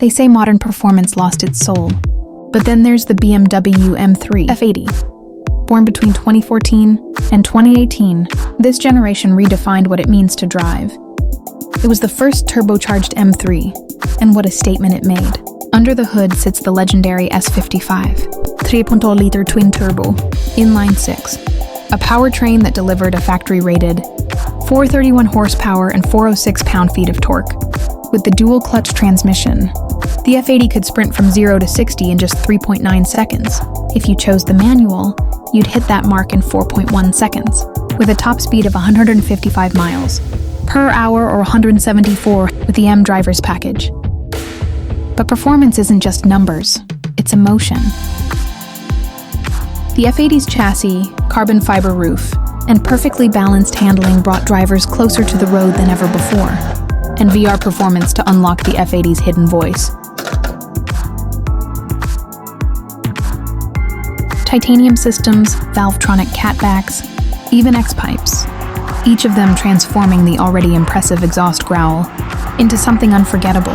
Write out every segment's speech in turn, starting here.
They say modern performance lost its soul. But then there's the BMW M3 F80. Born between 2014 and 2018, this generation redefined what it means to drive. It was the first turbocharged M3, and what a statement it made. Under the hood sits the legendary S55, 3.0-liter twin-turbo, inline-six, a powertrain that delivered a factory-rated 431 horsepower and 406 pound-feet of torque. With the dual-clutch transmission, the F80 could sprint from 0 to 60 in just 3.9 seconds. If you chose the manual, you'd hit that mark in 4.1 seconds, with a top speed of 155 miles per hour or 174 with the M driver's package. But performance isn't just numbers, it's emotion. The F80's chassis, carbon fiber roof, and perfectly balanced handling brought drivers closer to the road than ever before, and VR performance to unlock the F80's hidden voice. Titanium systems, Valvetronic catbacks, even X-pipes, each of them transforming the already impressive exhaust growl into something unforgettable.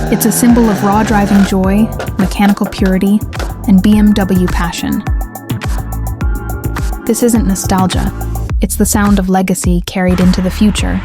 It's a symbol of raw driving joy, mechanical purity, and BMW passion. This isn't nostalgia, it's the sound of legacy carried into the future.